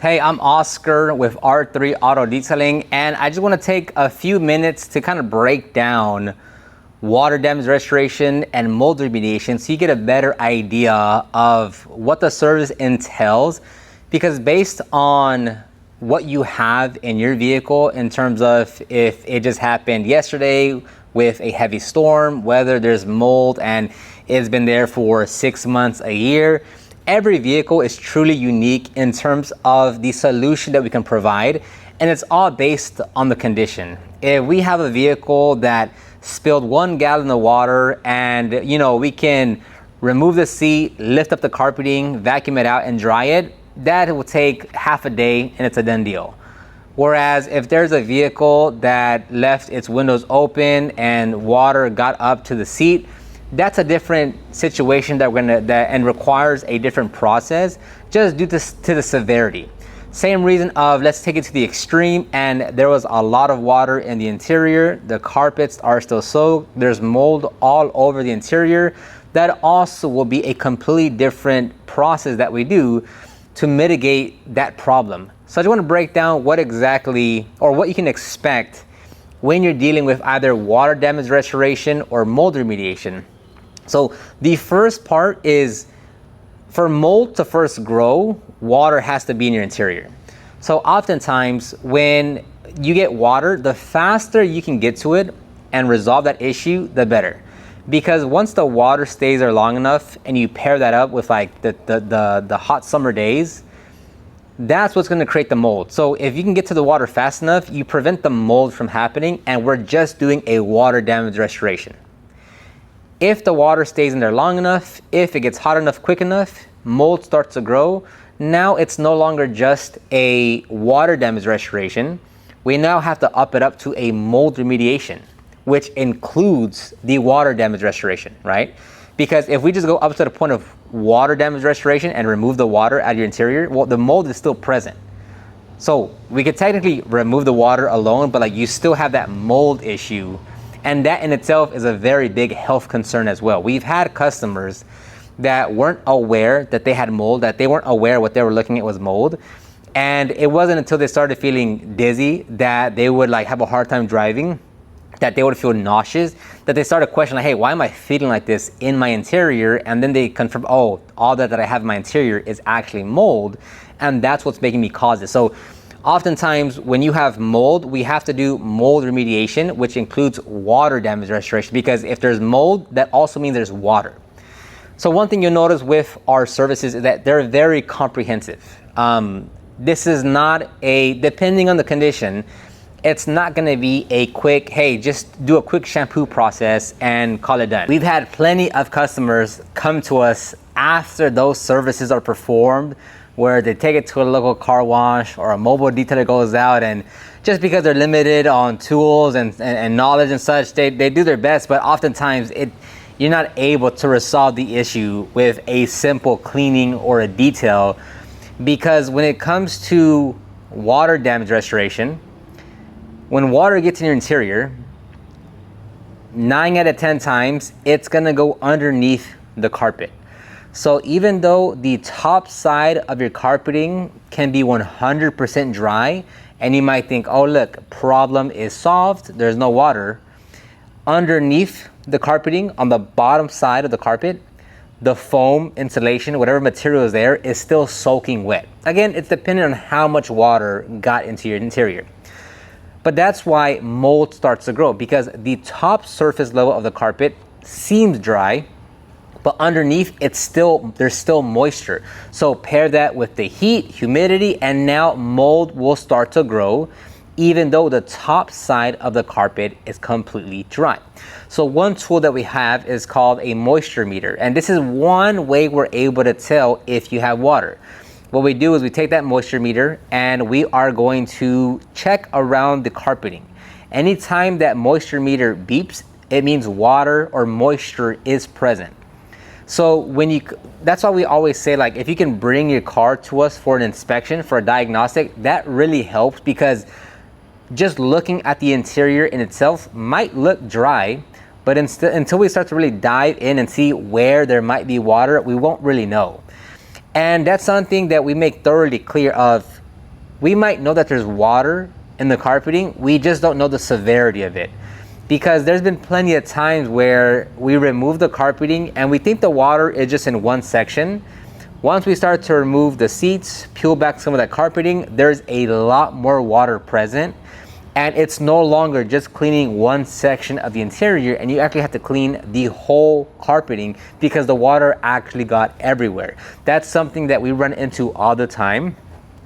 Hey, I'm Oscar with R3 Auto Detailing, and I just want to take a few minutes to kind of break down water damage restoration and mold remediation so you get a better idea of what the service entails. Because based on what you have in your vehicle, in terms of if it just happened yesterday with a heavy storm, whether there's mold and it's been there for 6 months, a year, every vehicle is truly unique in terms of the solution that we can provide, and it's all based on the condition. If we have a vehicle that spilled 1 gallon of water and we can remove the seat, lift up the carpeting, vacuum it out and dry it, that will take half a day and it's a done deal. Whereas if there's a vehicle that left its windows open and water got up to the seat, that's a different situation and requires a different process just due to the severity. Same reason of, let's take it to the extreme, and there was a lot of water in the interior, the carpets are still soaked, there's mold all over the interior. That also will be a completely different process that we do to mitigate that problem. So I just want to break down what exactly, or what you can expect when you're dealing with either water damage restoration or mold remediation. So the first part is, for mold to first grow, water has to be in your interior. So oftentimes when you get water, the faster you can get to it and resolve that issue, the better. Because once the water stays there long enough and you pair that up with like the hot summer days, that's what's going to create the mold. So if you can get to the water fast enough, you prevent the mold from happening, and we're just doing a water damage restoration. If the water stays in there long enough, if it gets hot enough quick enough, mold starts to grow. Now it's no longer just a water damage restoration. We now have to up it up to a mold remediation, which includes the water damage restoration, right? Because if we just go up to the point of water damage restoration and remove the water out of your interior, well, the mold is still present. So we could technically remove the water alone, but like you still have that mold issue. And that in itself is a very big health concern as well. We've had customers that weren't aware that they had mold, that they weren't aware what they were looking at was mold. And it wasn't until they started feeling dizzy that they would like have a hard time driving, that they would feel nauseous, that they started questioning, like, hey, why am I feeling like this in my interior? And then they confirm, oh, all that I have in my interior is actually mold, and that's what's making me cause this. So oftentimes when you have mold, we have to do mold remediation, which includes water damage restoration, because if there's mold, that also means there's water. So one thing you'll notice with our services is that they're very comprehensive. This is not depending on the condition, it's not gonna be a quick, hey, just do a quick shampoo process and call it done. We've had plenty of customers come to us after those services are performed, where they take it to a local car wash or a mobile detailer goes out, and just because they're limited on tools and knowledge and such, they do their best, but oftentimes you're not able to resolve the issue with a simple cleaning or a detail. Because when it comes to water damage restoration, when water gets in your interior, 9 out of 10 times, it's gonna go underneath the carpet. So even though the top side of your carpeting can be 100% dry, and you might think, oh look, problem is solved, there's no water, underneath the carpeting, on the bottom side of the carpet, the foam insulation, whatever material is there, is still soaking wet. Again, it's dependent on how much water got into your interior. But that's why mold starts to grow, because the top surface level of the carpet seems dry, but underneath there's still moisture. So pair that with the heat, humidity, and now mold will start to grow, even though the top side of the carpet is completely dry. So one tool that we have is called a moisture meter, and this is one way we're able to tell if you have water. What we do is we take that moisture meter and we are going to check around the carpeting. Anytime that moisture meter beeps, it means water or moisture is present. So that's why we always say, like, if you can bring your car to us for an inspection, for a diagnostic, that really helps, because just looking at the interior in itself might look dry, but until we start to really dive in and see where there might be water, we won't really know. And that's something that we make thoroughly clear of we might know that there's water in the carpeting, we just don't know the severity of it. Because there's been plenty of times where we remove the carpeting and we think the water is just in one section. Once we start to remove the seats, peel back some of that carpeting, there's a lot more water present. And it's no longer just cleaning one section of the interior, and you actually have to clean the whole carpeting because the water actually got everywhere. That's something that we run into all the time.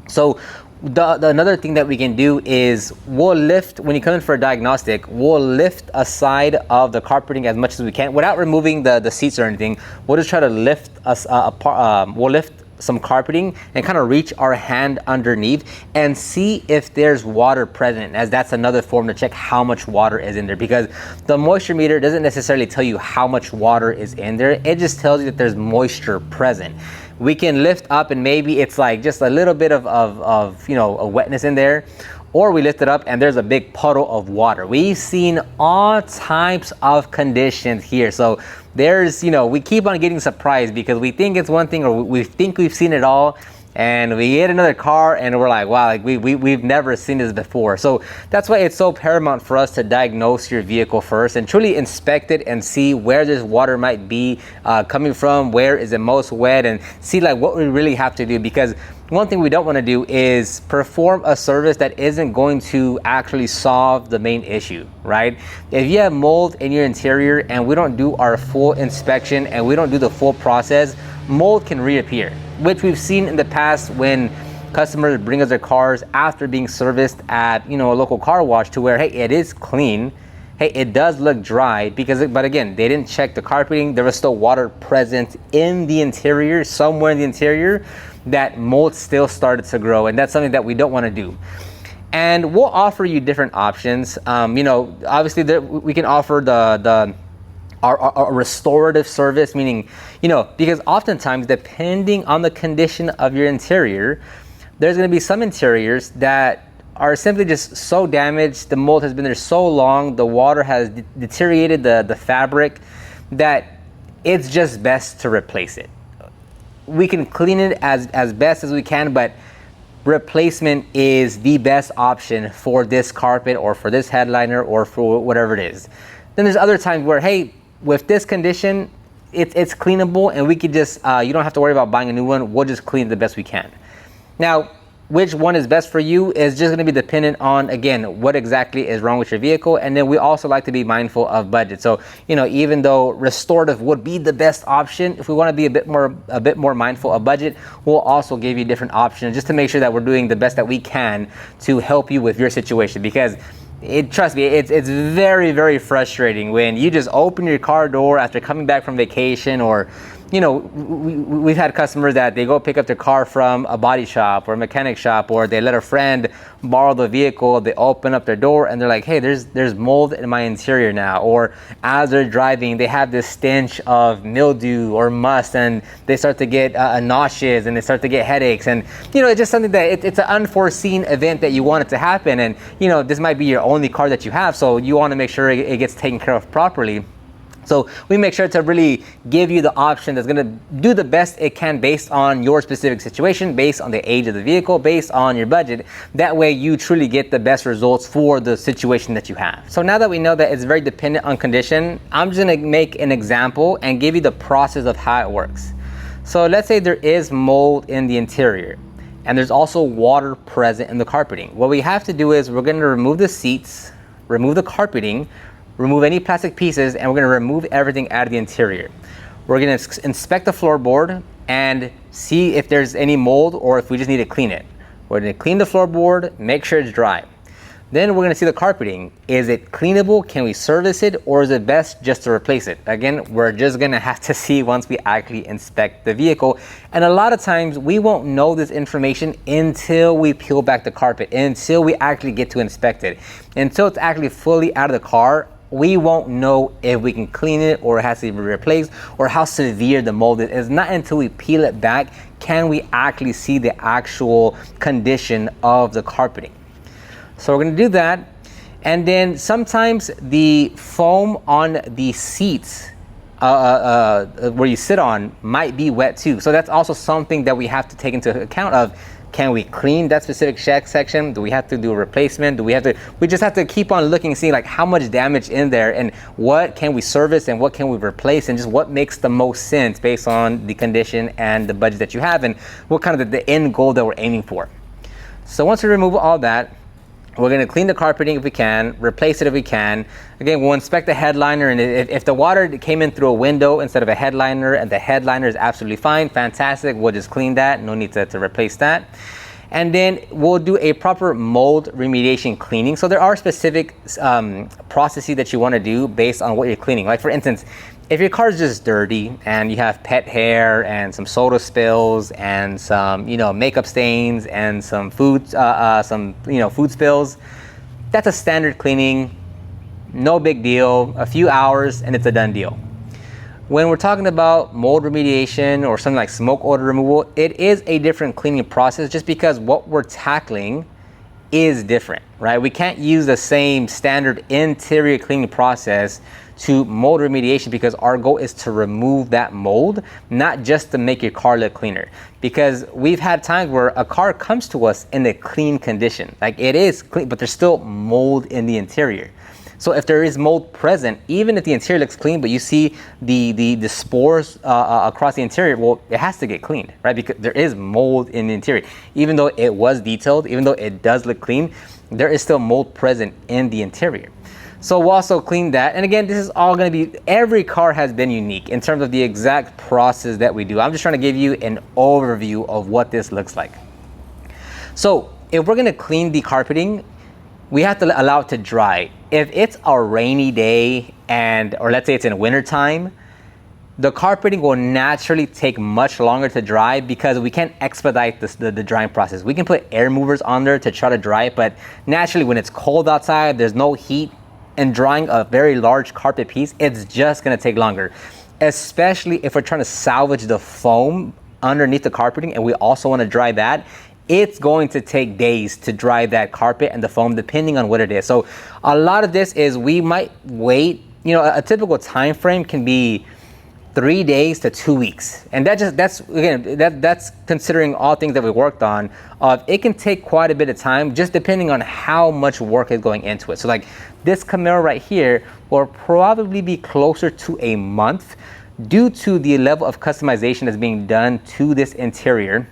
So another thing that we can do is we'll lift, when you come in for a diagnostic, we'll lift a side of the carpeting as much as we can without removing the seats or anything. We'll just try to lift us apart. We'll lift some carpeting and kind of reach our hand underneath and see if there's water present, as that's another form to check how much water is in there, because the moisture meter doesn't necessarily tell you how much water is in there. It just tells you that there's moisture present. We can lift up and maybe it's like just a little bit of a wetness in there, or we lift it up and there's a big puddle of water. We've seen all types of conditions here. So there's, we keep on getting surprised because we think it's one thing, or we think we've seen it all, and we get another car and we're like, wow, like we've never seen this before. So that's why it's so paramount for us to diagnose your vehicle first and truly inspect it and see where this water might be coming from, where is it most wet, and see like what we really have to do. Because one thing we don't want to do is perform a service that isn't going to actually solve the main issue, right? If you have mold in your interior and we don't do our full inspection and we don't do the full process, mold can reappear, which we've seen in the past when customers bring us their cars after being serviced at a local car wash, to where, hey, it is clean, hey, it does look dry, but again, they didn't check the carpeting. There was still water present in the interior, somewhere in the interior, that mold still started to grow, and that's something that we don't want to do. And we'll offer you different options. Obviously we can offer our restorative service, meaning, because oftentimes, depending on the condition of your interior, there's going to be some interiors that are simply just so damaged, the mold has been there so long, the water has deteriorated the fabric, that it's just best to replace it. We can clean it as best as we can, but replacement is the best option for this carpet or for this headliner or for whatever it is. Then there's other times where, hey, with this condition, it's cleanable and we could just, you don't have to worry about buying a new one. We'll just clean it the best we can. Now, which one is best for you is just going to be dependent on, again, what exactly is wrong with your vehicle. And then we also like to be mindful of budget. So, even though restorative would be the best option, if we want to be a bit more mindful of budget, we'll also give you different options just to make sure that we're doing the best that we can to help you with your situation. Because trust me, it's very, very frustrating when you just open your car door after coming back from vacation, or we've had customers that they go pick up their car from a body shop or a mechanic shop, or they let a friend borrow the vehicle, they open up their door and they're like, hey, there's mold in my interior now. Or as they're driving, they have this stench of mildew or must, and they start to get nauseous and they start to get headaches. And it's just something that it's an unforeseen event that you want it to happen. And this might be your only car that you have, so you want to make sure it gets taken care of properly. So we make sure to really give you the option that's going to do the best it can based on your specific situation, based on the age of the vehicle, based on your budget. That way you truly get the best results for the situation that you have. So now that we know that it's very dependent on condition, I'm just going to make an example and give you the process of how it works. So let's say there is mold in the interior and there's also water present in the carpeting. What we have to do is we're going to remove the seats, remove the carpeting, remove any plastic pieces, and we're going to remove everything out of the interior. We're going to inspect the floorboard and see if there's any mold or if we just need to clean it. We're going to clean the floorboard, make sure it's dry. Then we're going to see the carpeting. Is it cleanable? Can we service it? Or is it best just to replace it? Again, we're just going to have to see once we actually inspect the vehicle. And a lot of times we won't know this information until we peel back the carpet, until we actually get to inspect it. Until it's actually fully out of the car, we won't know if we can clean it or it has to be replaced or how severe the mold is. It's not until we peel it back can we actually see the actual condition of the carpeting. So we're going to do that. And then sometimes the foam on the seats where you sit on might be wet too. So that's also something that we have to take into account of. Can we clean that specific section? Do we have to do a replacement? We just have to keep on looking and seeing like how much damage in there and what can we service and what can we replace and just what makes the most sense based on the condition and the budget that you have and what kind of the end goal that we're aiming for. So once we remove all that, we're going to clean the carpeting if we can, replace it if we can. Again, we'll inspect the headliner, and if the water came in through a window instead of a headliner and the headliner is absolutely fine, fantastic, we'll just clean that. No need to replace that. And then we'll do a proper mold remediation cleaning. So there are specific processes that you want to do based on what you're cleaning. Like for instance, if your car is just dirty and you have pet hair and some soda spills and some, makeup stains and some food, food spills, that's a standard cleaning. No big deal. A few hours and it's a done deal. When we're talking about mold remediation or something like smoke odor removal, it is a different cleaning process just because what we're tackling is different, right? We can't use the same standard interior cleaning process to mold remediation because our goal is to remove that mold, not just to make your car look cleaner. Because we've had times where a car comes to us in a clean condition, like it is clean, but there's still mold in the interior. So if there is mold present, even if the interior looks clean, but you see the spores across the interior, well, it has to get cleaned, right? Because there is mold in the interior. Even though it was detailed, even though it does look clean, there is still mold present in the interior. So we'll also clean that. And again, this is all going to be, every car has been unique in terms of the exact process that we do. I'm just trying to give you an overview of what this looks like. So if we're going to clean the carpeting, we have to allow it to dry. If it's a rainy day or let's say it's in winter time, the carpeting will naturally take much longer to dry because we can't expedite the drying process. We can put air movers on there to try to dry it, but naturally when it's cold outside, there's no heat, and drying a very large carpet piece, it's just gonna take longer. Especially if we're trying to salvage the foam underneath the carpeting and we also wanna dry that, it's going to take days to dry that carpet and the foam depending on what it is. So a lot of this is we might wait, a typical time frame can be 3 days to 2 weeks. And that's considering all things that we worked on. It can take quite a bit of time just depending on how much work is going into it. So like this Camaro right here will probably be closer to a month due to the level of customization that's being done to this interior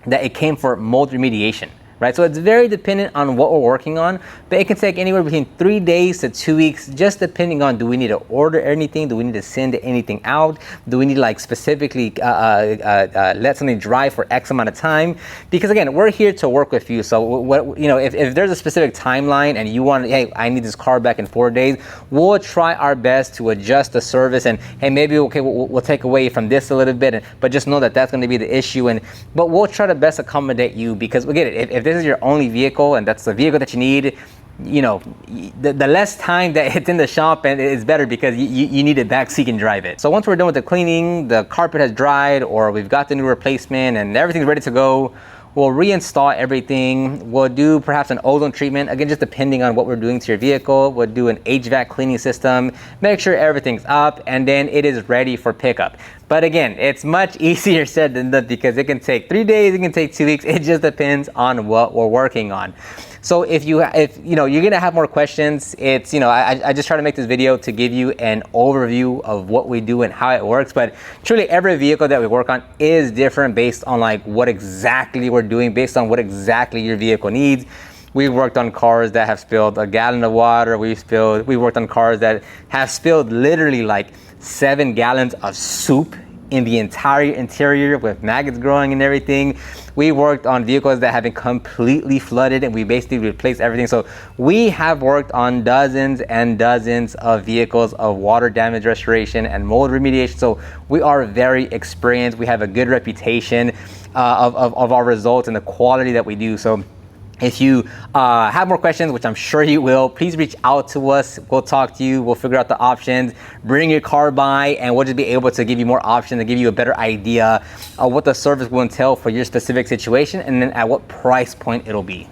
that it came for mold remediation. Right? So it's very dependent on what we're working on, but it can take anywhere between 3 days to 2 weeks, just depending on do we need to order anything, do we need to send anything out, do we need to like specifically let something dry for X amount of time? Because again, we're here to work with you. So if there's a specific timeline and you want, hey, I need this car back in 4 days, we'll try our best to adjust the service and hey, maybe we'll take away from this a little bit, but just know that that's going to be the issue. But we'll try to best accommodate you because we get it. If this is your only vehicle and that's the vehicle that you need, the less time that it's in the shop and it's better because you need it back so you can drive it. So once we're done with the cleaning, the carpet has dried or we've got the new replacement and everything's ready to go, we'll reinstall everything. We'll do perhaps an ozone treatment, again, just depending on what we're doing to your vehicle. We'll do an HVAC cleaning system, make sure everything's up, and then it is ready for pickup. But again, it's much easier said than done because it can take 3 days, it can take 2 weeks. It just depends on what we're working on. So if you're gonna have more questions, it's I just try to make this video to give you an overview of what we do and how it works. But truly, every vehicle that we work on is different based on like what exactly we're doing, based on what exactly your vehicle needs. We've worked on cars that have spilled a gallon of water. We worked on cars that have spilled literally like 7 gallons of soup in the entire interior with maggots growing and everything. We worked on vehicles that have been completely flooded and we basically replaced everything. So we have worked on dozens and dozens of vehicles of water damage restoration and mold remediation. So we are very experienced. We have a good reputation of our results and the quality that we do. So if you have more questions, which I'm sure you will, please reach out to us. We'll talk to you. We'll figure out the options, bring your car by, and we'll just be able to give you more options and give you a better idea of what the service will entail for your specific situation and then at what price point it'll be.